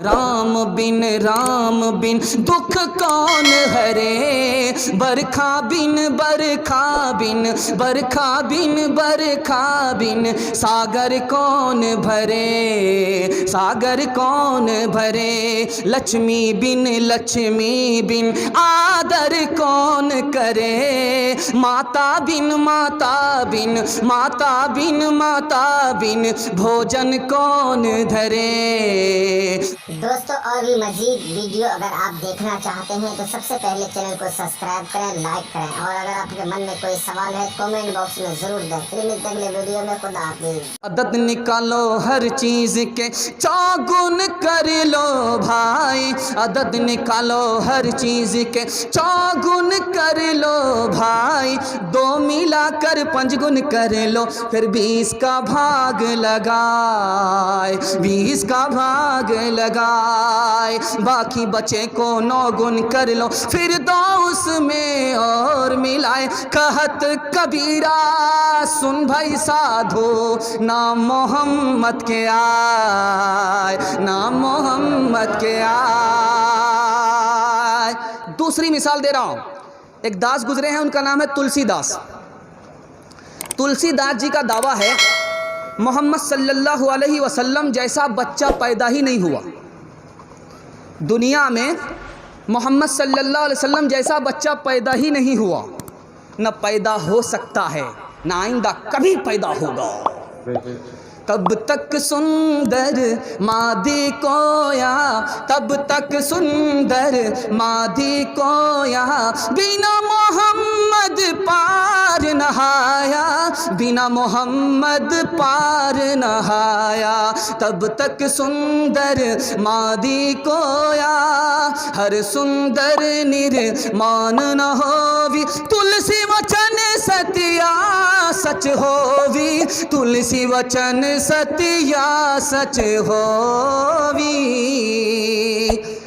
राम बिन दुख कौन हरे, बरखा बिन सागर कौन भरे, लक्ष्मी बिन आदर कौन करे, माता बिन भोजन कौन धरे। दोस्तों, और भी मजीद वीडियो अगर आप देखना चाहते हैं तो सबसे पहले चैनल को सब्सक्राइब करें, लाइक करें, और अगर आपके मन में कोई सवाल है कमेंट बॉक्स में जरूर दें। फिर मिलते हैं अगले वीडियो में। खुदा हाफिज़। अदद निकालो हर चीज के चौगुन कर लो भाई, अदद निकालो हर चीज के चौगुन कर लो भाई, 2 मिलाकर 5 गुण कर लो, फिर 20 का भाग लगाए, 20 का भाग लगाए, बाकी बचे को 9 गुण कर लो, फिर 2 उसमें और मिलाए। कहत कबीरा सुन भाई साधो, नाम मोहम्मद के आए, नाम मोहम्मद के आए। दूसरी मिसाल दे रहा हूं, एक दास गुजरे हैं, उनका नाम है तुलसीदास। तुलसीदास जी का दावा है मोहम्मद सल्लल्लाहु अलैहि वसल्लम जैसा बच्चा पैदा ही नहीं हुआ। दुनिया में मोहम्मद सल्लल्लाहु अलैहि वसल्लम जैसा बच्चा पैदा ही नहीं हुआ, न पैदा हो सकता है, न आइंदा कभी पैदा होगा। तब तक सुंदर मादी कोया, तब तक सुंदर मादी कोया, बिना मोहम्मद पार नहाया, बिना मोहम्मद पार नहाया। तब तक सुंदर मादी कोया, हर सुंदर निर्माण न होवी, तुलसी वचन सत्या सच होवी, तुलसी वचन सत्या सच होवी।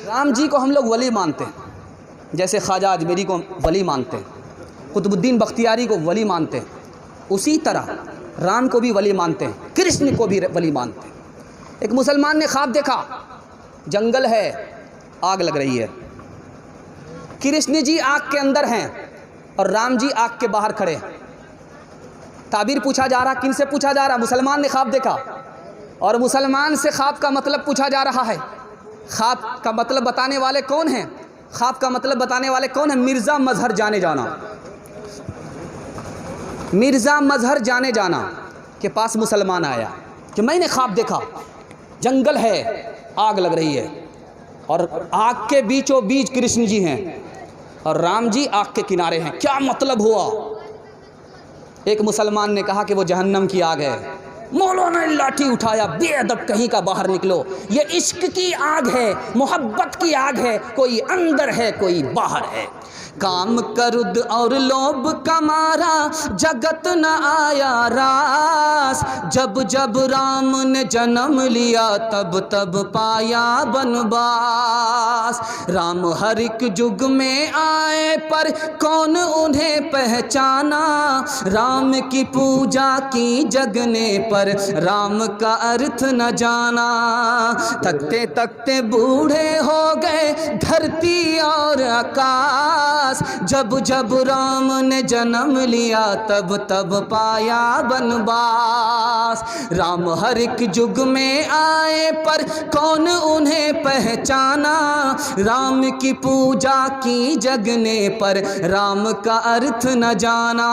राम जी को हम लोग वली मानते हैं, जैसे ख्वाजा अजमेरी को वली मानते हैं, कुतुबुद्दीन बख्तियारी को वली मानते हैं, उसी तरह राम को भी वली मानते हैं, कृष्ण को भी वली मानते हैं। एक मुसलमान ने ख्वाब देखा, जंगल है, आग लग रही है, कृष्ण जी आग के अंदर हैं और राम जी आग के बाहर खड़े हैं। ताबीर पूछा जा रहा, किन से पूछा जा रहा? मुसलमान ने ख्वाब देखा और मुसलमान से ख्वाब का मतलब पूछा जा रहा है। ख्वाब का मतलब बताने वाले कौन हैं? ख्वाब का मतलब बताने वाले कौन हैं? मिर्ज़ा मजहर जाने जाना, मिर्ज़ा मजहर जाने जाना के पास मुसलमान आया कि मैंने ख्वाब देखा, जंगल है, आग लग रही है और आग के बीचों बीच कृष्ण जी हैं और राम जी आग के किनारे हैं, क्या मतलब हुआ? एक मुसलमान ने कहा कि वो जहन्नम की आग है। मौलाना ने लाठी उठाया, बेअदब कहीं का, बाहर निकलो, ये इश्क की आग है, मोहब्बत की आग है, कोई अंदर है कोई बाहर है। काम करुद और लोभ कमारा, जगत न आया रास, जब जब राम ने जन्म लिया तब तब पाया बनवास। राम हर एक युग में आए पर कौन उन्हें पहचाना, राम की पूजा की जगने पर राम का अर्थ न जाना। तकते तकते बूढ़े हो गए धरती और आकाश, जब जब राम ने जन्म लिया तब तब पाया बनवास। राम हर एक युग में आए पर कौन उन्हें पहचाना, राम की पूजा की जगने पर राम का अर्थ न जाना।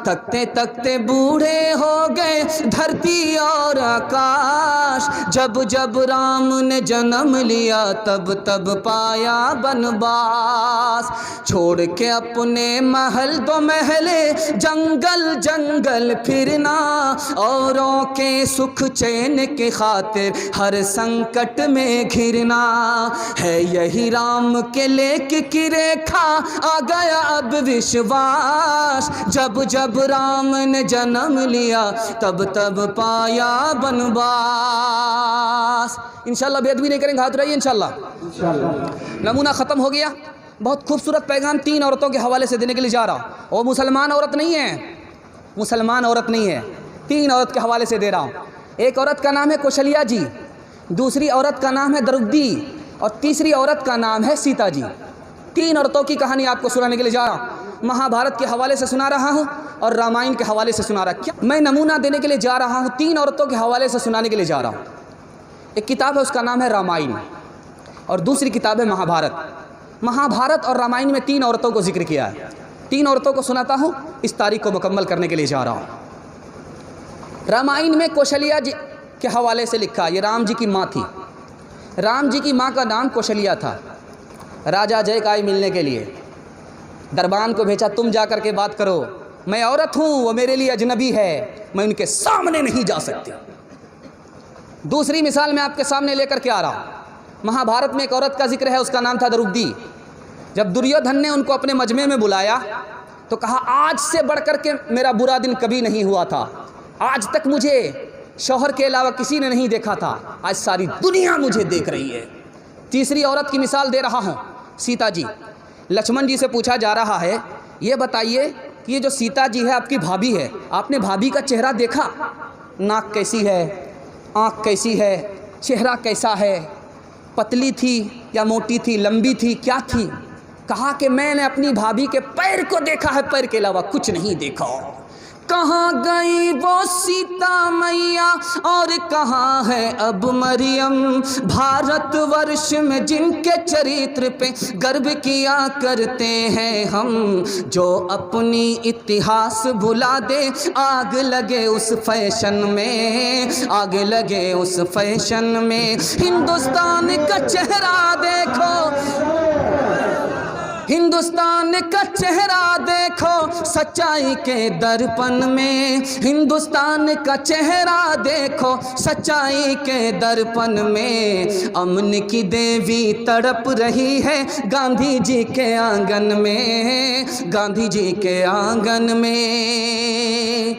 तकते तकते बूढ़े हो गए धरती और आकाश, जब जब राम ने जन्म लिया तब तब पाया बनवास। छोड़ के अपने महल दो महले, जंगल जंगल फिरना, औरों के सुख चैन के खातिर हर संकट में घिरना। है यही राम के लेख की रेखा, आ गया अब विश्वास, जब जब राम ने जन्म लिया तब तब पाया बनवास। इंशाल्लाह बेद भी नहीं करेंगे, हाथ रहिए इंशाल्लाह। नमूना ख़त्म हो गया। बहुत खूबसूरत पैगाम 3 औरतों के हवाले से देने के लिए जा रहा हूँ। वो मुसलमान औरत नहीं है, मुसलमान औरत नहीं है, 3 औरत के हवाले से दे रहा हूँ। एक औरत का नाम है कौशल्या जी। दूसरी औरत का नाम है द्रौपदी और तीसरी औरत का नाम है सीता जी। 3 औरतों की कहानी आपको सुनाने के लिए जा रहा हूँ। महाभारत के हवाले से सुना रहा हूँ और रामायण के हवाले से सुना रहा। क्या मैं नमूना देने के लिए जा रहा हूँ, 3 औरतों के हवाले से सुनाने के लिए जा रहा हूँ। एक किताब है उसका नाम है रामायण और दूसरी किताब है महाभारत। महाभारत और रामायण में 3 औरतों को जिक्र किया है। 3 औरतों को सुनाता हूँ, इस तारीख को मुकम्मल करने के लिए जा रहा हूँ। रामायण में कौशल्या जी के हवाले से लिखा, ये राम जी की माँ थी। राम जी की माँ का नाम कौशल्या था। राजा जय का मिलने के लिए दरबान को भेजा, तुम जा कर के बात करो, मैं औरत हूँ, वो मेरे लिए अजनबी है, मैं उनके सामने नहीं जा सकती। दूसरी मिसाल मैं आपके सामने लेकर के आ रहा हूँ। महाभारत में एक औरत का जिक्र है, उसका नाम था द्रौपदी। जब दुर्योधन ने उनको अपने मजमे में बुलाया तो कहा, आज से बढ़कर के मेरा बुरा दिन कभी नहीं हुआ था, आज तक मुझे शौहर के अलावा किसी ने नहीं देखा था, आज सारी दुनिया मुझे देख रही है। तीसरी औरत की मिसाल दे रहा हूँ, सीता जी। लक्ष्मण जी से पूछा जा रहा है, ये बताइए कि ये जो सीता जी है आपकी भाभी है, आपने भाभी का चेहरा देखा? नाक कैसी है, आँख कैसी है, चेहरा कैसा है, पतली थी या मोटी थी, लंबी थी, क्या थी? कहा कि मैंने अपनी भाभी के पैर को देखा है, पैर के अलावा कुछ नहीं देखा। कहाँ गई वो सीता मैया और कहाँ है अब मरियम, भारतवर्ष में जिनके चरित्र पे गर्व किया करते हैं हम, जो अपनी इतिहास भुला दे, आग लगे उस फैशन में, आग लगे उस फैशन में। हिंदुस्तान का चेहरा देखो, हिंदुस्तान का चेहरा देखो सच्चाई के दर्पण में, हिंदुस्तान का चेहरा देखो सच्चाई के दर्पण में। अमन की देवी तड़प रही है गांधी जी के आंगन में, गांधी जी के आंगन में।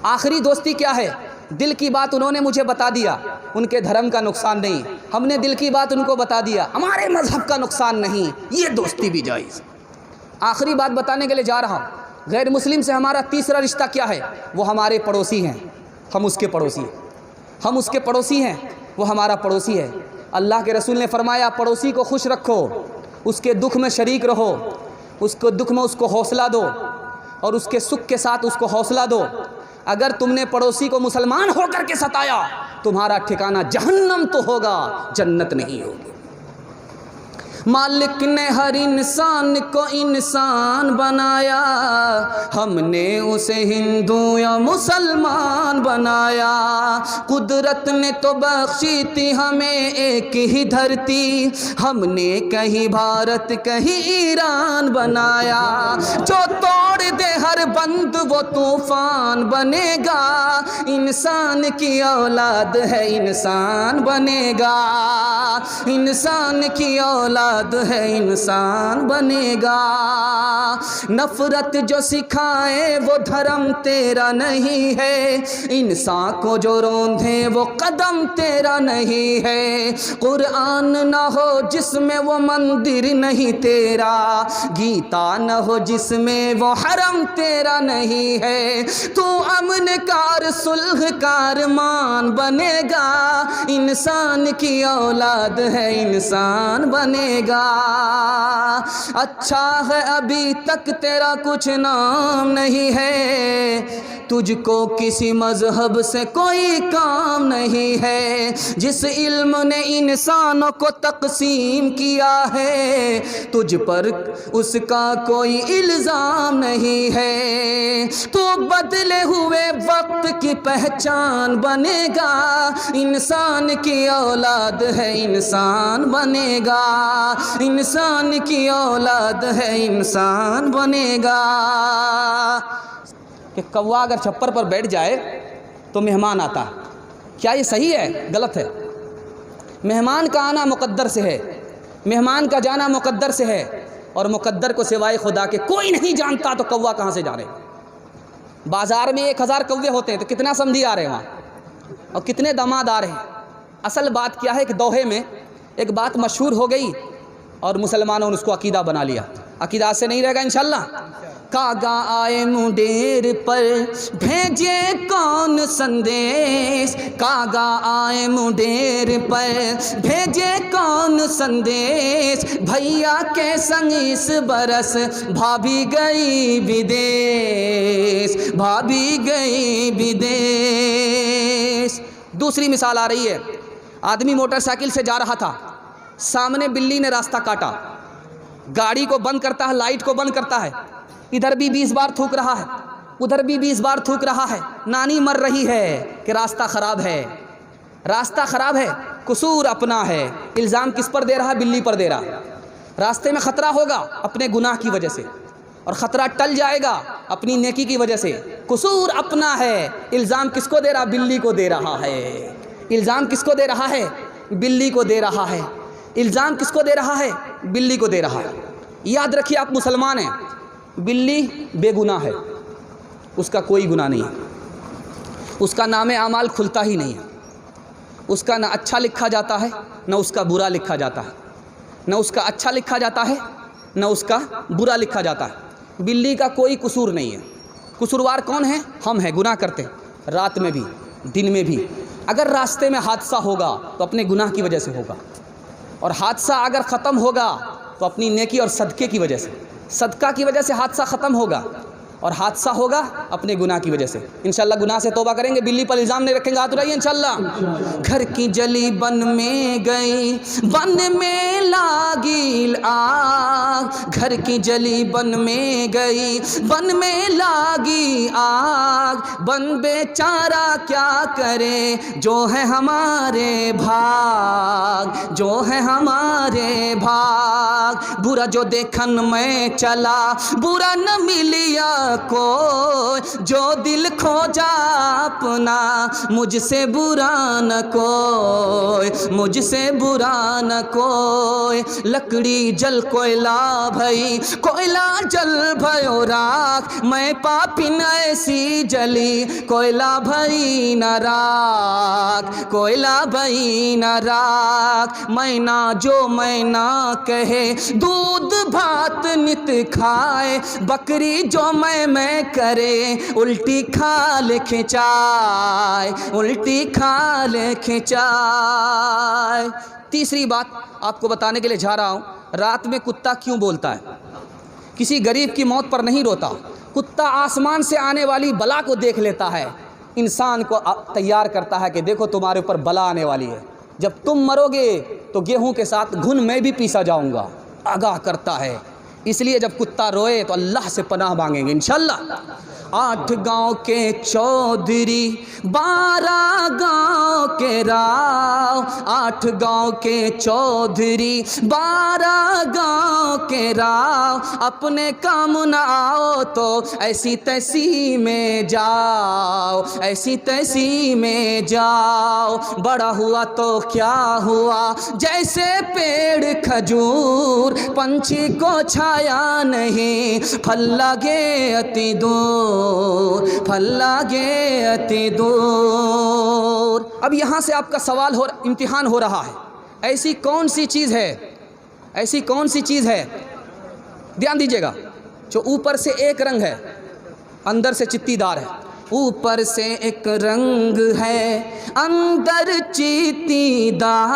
आखिरी दोस्ती क्या है? दिल की बात उन्होंने मुझे बता दिया, उनके धर्म का नुकसान नहीं, हमने दिल की बात उनको बता दिया, हमारे मजहब का नुकसान नहीं, ये दोस्ती भी जायज़। आखिरी बात बताने के लिए जा रहा हूँ। गैर मुस्लिम से हमारा तीसरा रिश्ता क्या है? वो हमारे पड़ोसी हैं, हम उसके पड़ोसी हैं। हम उसके पड़ोसी हैं, वो हमारा पड़ोसी है। अल्लाह के रसूल ने फरमाया, पड़ोसी को खुश रखो, उसके दुख में शरीक रहो, उसको दुख में उसको हौसला दो और उसके सुख के साथ उसको हौसला दो। अगर तुमने पड़ोसी को मुसलमान होकर के सताया, तुम्हारा ठिकाना जहन्नम तो होगा, जन्नत नहीं होगी। मालिक ने हर इंसान को इंसान बनाया, हमने उसे हिंदू या मुसलमान बनाया। कुदरत ने तो बख्शी थी हमें एक ही धरती, हमने कहीं भारत कहीं ईरान बनाया। जो तोड़ दे हर बंद वो तूफान बनेगा, इंसान की औलाद है इंसान बनेगा, इंसान की औलाद है इंसान बनेगा। नफरत जो सिखाए वो धर्म तेरा नहीं है, इंसान को जो रोंधे वो कदम तेरा नहीं है। कुरान न हो जिसमें वो मंदिर नहीं तेरा, गीता न हो जिसमें वो हरम तेरा नहीं है। तू अमन कार सुलह कार मान बनेगा, इंसान की औलाद है इंसान बनेगा। अच्छा है अभी तक तेरा कुछ नाम नहीं है, तुझको किसी मजहब से कोई काम नहीं है। जिस इल्म ने इंसानों को तकसीम किया है, तुझ पर उसका कोई इल्ज़ाम नहीं है। तो बदले हुए वक्त की पहचान बनेगा, इंसान की औलाद है इंसान बनेगा, इंसान की औलाद है इंसान बनेगा। कि कौवा अगर छप्पर पर बैठ जाए तो मेहमान आता है, क्या ये सही है? गलत है। मेहमान का आना मुकद्दर से है, मेहमान का जाना मुकद्दर से है, और मुकद्दर को सिवाय खुदा के कोई नहीं जानता, तो कौवा कहाँ से जाने? बाज़ार में 1000 कौवे होते हैं तो कितना समधी आ रहे हैं वहाँ, और कितने दामाद आ रहे हैं। असल बात क्या है कि दोहे में एक बात मशहूर हो गई और मुसलमानों ने उसको अकीदा बना लिया। अकीदा से नहीं रहेगा इंशाल्लाह। कागा आए मुंडेर पर भेजे कौन संदेश, कागा आए मुंडेर पर भेजे कौन संदेश, भैया के संग इस बरस भाभी गई विदेश, भाभी गई विदेश। दूसरी मिसाल आ रही है, आदमी मोटरसाइकिल से जा रहा था, सामने बिल्ली ने रास्ता काटा, गाड़ी को बंद करता है, लाइट को बंद करता है, इधर भी 20 बार थूक रहा है, उधर भी 20 बार थूक रहा है। नानी मर रही है कि रास्ता ख़राब है, रास्ता ख़राब है, कसूर अपना है। इल्ज़ाम किस पर दे रहा है? बिल्ली पर दे रहा है। रास्ते में ख़तरा होगा अपने गुनाह की वजह से, और ख़तरा टल जाएगा अपनी नेकी की वजह से। कसूर अपना है, इल्ज़ाम किसको दे रहा? बिल्ली को दे रहा है। इल्ज़ाम किसको दे रहा है? बिल्ली को दे रहा है। इल्ज़ाम किसको दे रहा है? बिल्ली को दे रहा है। याद रखिए, आप मुसलमान हैं, बिल्ली बेगुनाह है, उसका कोई गुनाह नहीं है, उसका नाम आमाल खुलता ही नहीं है, उसका ना अच्छा लिखा जाता है ना उसका बुरा लिखा जाता है, ना उसका अच्छा लिखा जाता है ना उसका बुरा लिखा जाता है। बिल्ली का कोई कसूर नहीं है। कसूरवार कौन है? हम हैं, गुनाह करते हैं, रात में भी दिन में भी। अगर रास्ते में हादसा होगा तो अपने गुनाह की वजह से होगा, और हादसा अगर ख़त्म होगा तो अपनी नेकी और सदक़े की वजह से, सदका की वजह से हादसा ख़त्म होगा, और हादसा होगा अपने गुनाह की वजह से। इंशाल्लाह गुनाह से तौबा करेंगे, बिल्ली पर इल्ज़ाम नहीं रखेंगे, हाथ उठाइए इंशाल्लाह। घर की जली बन में गई, बन में लागी आग, घर की जली बन में गई, बन में लागी आग, बन बेचारा क्या करे, जो है हमारे भाग, जो है हमारे भाग। बुरा जो देखन में चला, बुरा न मिलिया को, जो दिल खोजा अपना, मुझसे बुरा न कोई, मुझसे बुरा न कोई। लकड़ी जल कोयला भई, कोयला जल भयो राख, मैं पापिन ऐसी जली, कोयला भई न राख, कोयला भई न राख। मैना जो मैना कहे, दूध भात नित खाए, बकरी जो मैं करे, उल्टी खाल खिंचाए, उल्टी खाल खिंचाए। तीसरी बात आपको बताने के लिए जा रहा हूँ, रात में कुत्ता क्यों बोलता है? किसी गरीब की मौत पर नहीं रोता, कुत्ता आसमान से आने वाली बला को देख लेता है, इंसान को तैयार करता है कि देखो तुम्हारे ऊपर बला आने वाली है, जब तुम मरोगे तो गेहूं के साथ घुन मैं भी पीसा जाऊंगा, आगाह करता है। इसलिए जब कुत्ता रोए तो अल्लाह से पनाह मांगेंगे इंशाल्लाह। 8 गांव के चौधरी, 12 गांव के राव, 8 गांव के चौधरी, 12 गांव के राव, अपने काम न आओ तो ऐसी तैसी में जाओ, ऐसी तैसी में जाओ। बड़ा हुआ तो क्या हुआ, जैसे पेड़ खजूर, पंछी को छाया नहीं, फल लगे अति दूर, फल लगे अति दूर। अब यहाँ से आपका सवाल हो, इम्तिहान हो रहा है, ऐसी कौन सी चीज़ है, ऐसी कौन सी चीज़ है, ध्यान दीजिएगा, जो ऊपर से एक रंग है, अंदर से चित्तीदार है। ऊपर से एक रंग है, अंदर चीतीदार,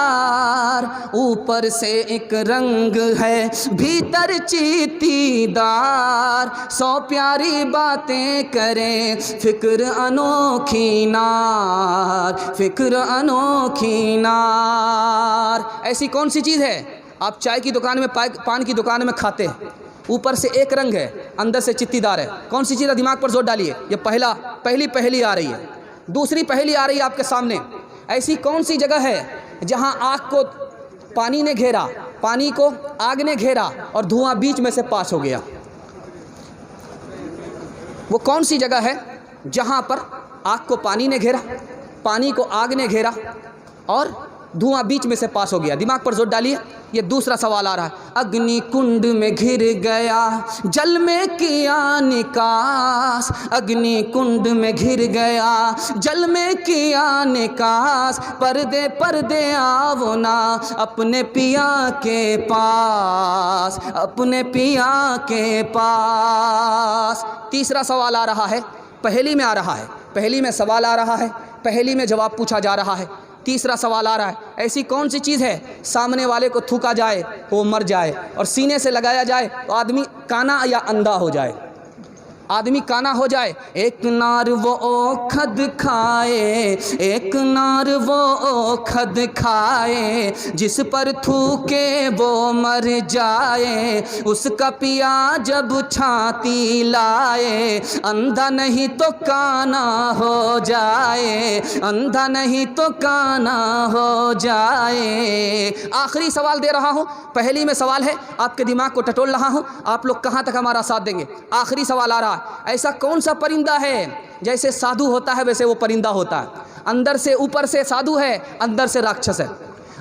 ऊपर से एक रंग है, भीतर चीतीदार। 100 प्यारी बातें करें, फिक्र अनोखी नार, फिक्र अनोखी नार। ऐसी कौन सी चीज़ है? आप चाय की दुकान में, पान की दुकान में खाते हैं, ऊपर से एक रंग है, अंदर से चित्तीदार है। कौन सी चीज़ है? दिमाग पर जोर डालिए। ये पहली आ रही है। दूसरी पहली आ रही है आपके सामने। ऐसी कौन सी जगह है जहां आग को पानी ने घेरा, पानी को आग ने घेरा और धुआं बीच में से पास हो गया? वो कौन सी जगह है जहां पर आग को पानी ने घेरा, पानी को आग ने घेरा और धुआं बीच में से पास हो गया। दिमाग पर जोर डालिए। ये दूसरा सवाल आ रहा है, अग्नि कुंड में घिर गया जल में किया निकास, अग्नि कुंड में घिर गया जल में किया निकास, पर्दे पर्दे आओ ना अपने पिया के पास, अपने पिया के पास। तीसरा सवाल आ रहा है, पहेली में आ रहा है, पहेली में सवाल आ रहा है, पहेली में जवाब पूछा जा रहा है। तीसरा सवाल आ रहा है, ऐसी कौन सी चीज़ है सामने वाले को थूका जाए तो वो मर जाए, और सीने से लगाया जाए तो आदमी काना या अंधा हो जाए, आदमी काना हो जाए। एक नार वो ओखद खाए, एक नार वो ओखद खाए, जिस पर थूके वो मर जाए, उसका पिया जब छाती लाए, अंधा नहीं तो काना हो जाए, अंधा नहीं तो काना हो जाए। आखिरी सवाल दे रहा हूँ, पहली में सवाल है, आपके दिमाग को टटोल रहा हूँ, आप लोग कहाँ तक हमारा साथ देंगे। आखिरी सवाल आ रहा है, ऐसा कौन सा परिंदा है, जैसे साधु होता है वैसे वो परिंदा होता है, अंदर से ऊपर से साधु है, अंदर से राक्षस है,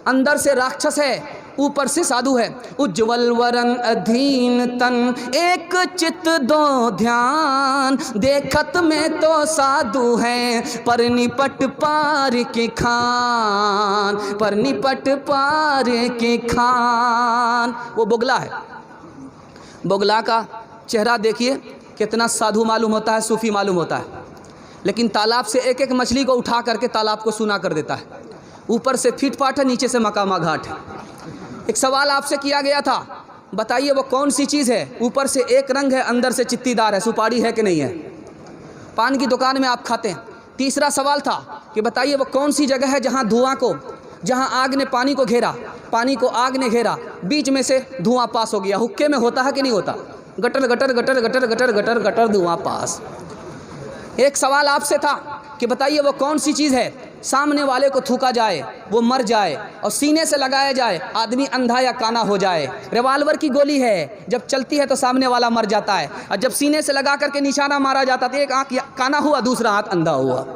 अंदर से राक्षस है, ऊपर से साधु है। उज्ज्वल वरन अधीन तन एक चित दो ध्यान, देखत में तो साधु है पर निपट पार के खान, पर निपट पार के खान। वो बोगला है, बोगला का चेहरा देखिए कितना साधु मालूम होता है, सूफी मालूम होता है, लेकिन तालाब से एक एक मछली को उठा करके तालाब को सूना कर देता है। ऊपर से फीट फाट है, नीचे से मकामा घाट है। एक सवाल आपसे किया गया था, बताइए वो कौन सी चीज़ है, ऊपर से एक रंग है, अंदर से चित्तीदार है, सुपारी है कि नहीं है, पान की दुकान में आप खाते हैं। तीसरा सवाल था कि बताइए वो कौन सी जगह है जहाँ धुआं को, जहाँ आग ने पानी को घेरा, पानी को आग ने घेरा, बीच में से धुआं पास हो गया। हुक्के में होता है कि नहीं होता, gutter gutter gutter gutter gutter gutter gutter धुआं पास। एक सवाल आपसे था कि बताइए वो कौन सी चीज़ है, सामने वाले को थूका जाए वो मर जाए, और सीने से लगाया जाए आदमी अंधा या काना हो जाए। रिवाल्वर की गोली है, जब चलती है तो सामने वाला मर जाता है, और जब सीने से लगा करके निशाना मारा जाता तो एक आँख काना हुआ, दूसरा हाथ अंधा हुआ।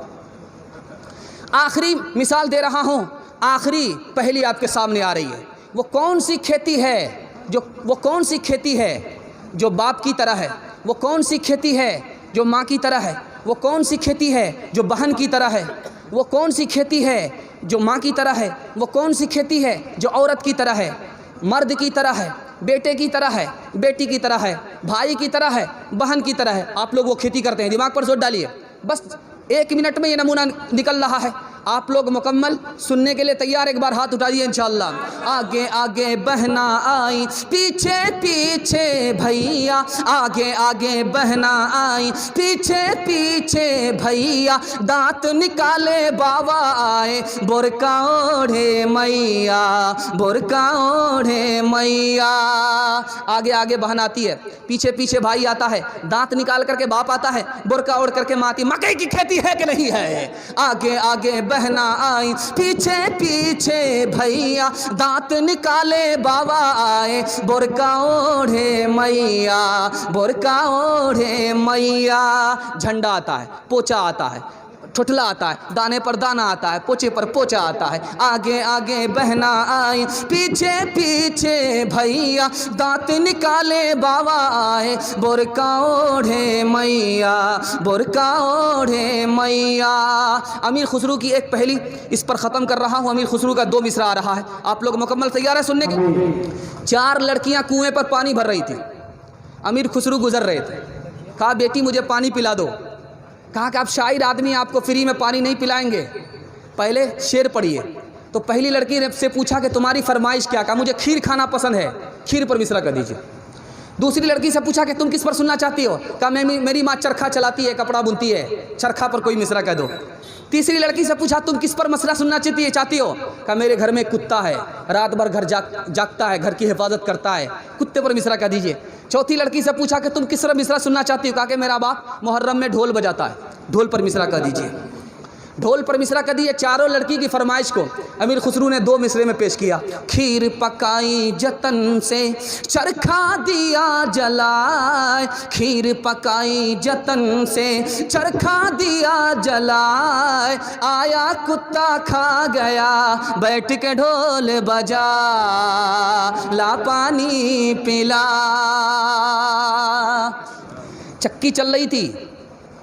आखिरी मिसाल दे रहा हूँ, आखिरी पहेली आपके सामने आ रही है, वो कौन सी खेती है वो कौन सी खेती है जो बाप की तरह है, वो कौन सी खेती है जो माँ की तरह है, वो कौन सी खेती है जो बहन की तरह है, वो कौन सी खेती है जो माँ की तरह है, वो कौन सी खेती है जो औरत की तरह है, मर्द की तरह है, बेटे की तरह है, बेटी की तरह है, भाई की तरह है, बहन की तरह है। आप लोग वो खेती करते हैं, दिमाग पर जोर डालिए, बस 1 मिनट में ये नमूना निकल रहा है। आप लोग मुकम्मल सुनने के लिए तैयार, एक बार हाथ उठाइए इंशाअल्लाह। आगे आगे बहना आई, पीछे पीछे भैया, आगे आगे बहना आई, पीछे पीछे भैया, दांत निकाले बाबा आए, बुरका ओढ़े मैया, बुरका ओढ़े मैया। आगे आगे बहन आती है, पीछे पीछे भाई आता है, दांत निकाल करके बाप आता है, बुरका ओढ़ करके माँ आती। मकई की खेती है कि नहीं है? आगे आगे बहना आई, पीछे पीछे भैया, दांत निकाले बाबा आए, बुरका ओढ़े मैया, बुरका ओढ़े मैया। झंडा आता है, पोचा आता है, ठुठला आता है, दाने पर दाना आता है, पोचे पर पोचा आता है। आगे आगे बहना आई, पीछे पीछे भैया, दांत निकाले बाबा आए, बुरका ओढ़े मैया, बुरका ओढ़े मैया। अमीर खुसरू की एक पहेली इस पर ख़त्म कर रहा हूँ। अमीर खुसरू का 2 मिसरा आ रहा है, आप लोग मुकम्मल तैयार है सुनने के? 4 लड़कियाँ कुएँ पर पानी भर रही थी, अमीर खुसरू गुजर रहे थे, कहा बेटी मुझे पानी पिला दो। कहा कि आप शायर आदमी, आपको फ्री में पानी नहीं पिलाएंगे, पहले शेर पढ़िए। तो पहली लड़की ने से पूछा कि तुम्हारी फरमाइश क्या? कहा मुझे खीर खाना पसंद है, खीर पर मिसरा कर दीजिए। दूसरी लड़की से पूछा कि तुम किस पर सुनना चाहती हो? कहा मेरी माँ चरखा चलाती है, कपड़ा बुनती है, चरखा पर कोई मिसरा कह दो। तीसरी लड़की से पूछा तुम किस पर मसला सुनना चाहती हो? कहा मेरे घर में कुत्ता है, रात भर घर जागता है, घर की हिफाजत करता है, कुत्ते पर मिसरा कह दीजिए। चौथी लड़की से पूछा कि तुम किस पर मिसरा सुनना चाहती हो? कहा कि मेरा बाप मुहर्रम में ढोल बजाता है, ढोल पर मिसरा कह दीजिए। ढोल पर मिसरा कर दिए। चारों लड़की की फरमाइश को अमीर खुसरू ने 2 मिसरे में पेश किया। खीर पकाई जतन से चरखा दिया जलाए, खीर पकाई जतन से चरखा दिया जलाए, आया कुत्ता खा गया बैठ के ढोल बजा, ला पानी पिला। चक्की चल रही थी,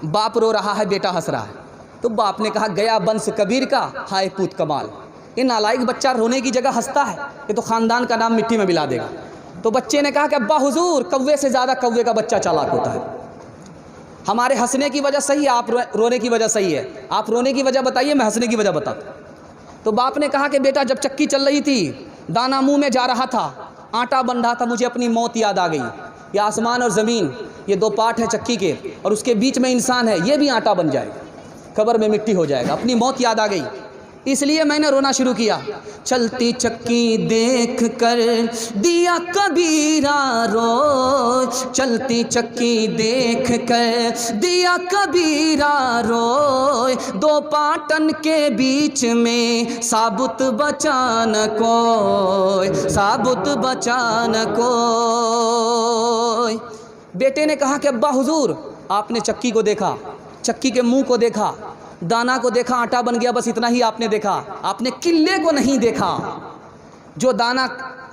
बाप रो रहा है, बेटा हंस रहा है। तो बाप ने कहा गया बंस कबीर का, हाय पूत कमाल। ये नालायक बच्चा रोने की जगह हंसता है, ये तो ख़ानदान का नाम मिट्टी में मिला देगा। तो बच्चे ने कहा कि अब्बा हुजूर, कौवे से ज़्यादा कौवे का बच्चा चालाक होता है। हमारे हंसने की वजह सही है, आप रोने की वजह सही है। आप रोने की वजह बताइए, मैं हंसने की वजह बताता। तो बाप ने कहा कि बेटा, जब चक्की चल रही थी, दाना मुँह में जा रहा था, आटा बन रहा था, मुझे अपनी मौत याद आ गई। ये आसमान और ज़मीन, ये 2 पार्ट हैं चक्की के, और उसके बीच में इंसान है, ये भी आटा बन जाएगा, कब्र में मिट्टी हो जाएगा। अपनी मौत याद आ गई, इसलिए मैंने रोना शुरू किया। चलती चक्की देख कर दिया कबीरा रोए, चलती चक्की देख कर दिया कबीरा रोए, 2 पाटन के बीच में साबुत बचा न कोई, साबुत बचा न कोई। बेटे ने कहा कि अब्बा हुजूर, आपने चक्की को देखा, चक्की के मुंह को देखा, दाना को देखा, आटा बन गया, बस इतना ही आपने देखा। आपने किले को नहीं देखा। जो दाना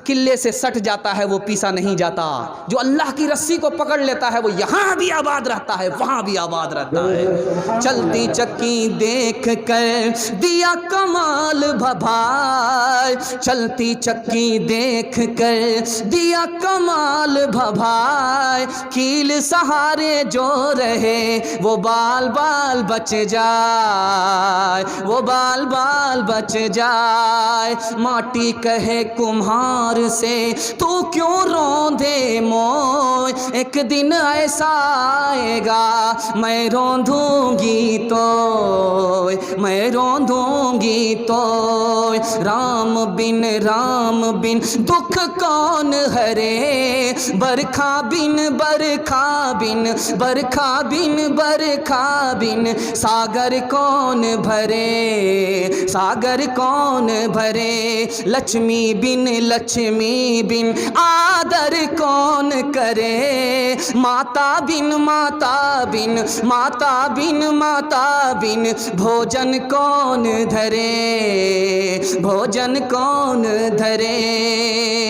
किले से सट जाता है वो पीसा नहीं जाता, जो अल्लाह की रस्सी को पकड़ लेता है वो यहाँ भी आबाद रहता है, वहाँ भी आबाद रहता है। चलती चक्की देख कर दिया कमाल भभाए, चलती चक्की देख कर दिया कमाल भभाए, कील सहारे जो रहे वो बाल बाल बच जाए, वो बाल बाल बच जाए। माटी कहे कुम्हार से तू क्यों रोंदे मोय, एक दिन ऐसा आएगा मैं रोंदूंगी तो, मैं रोंदूंगी तो। राम बिन दुख कौन हरे, बरखा बिन बरखा बिन, बरखा बिन बरखा बिन, सागर कौन भरे, सागर कौन भरे। लक्ष्मी बिन आदर कौन करे, माता बिन भोजन कौन धरे, भोजन कौन धरे।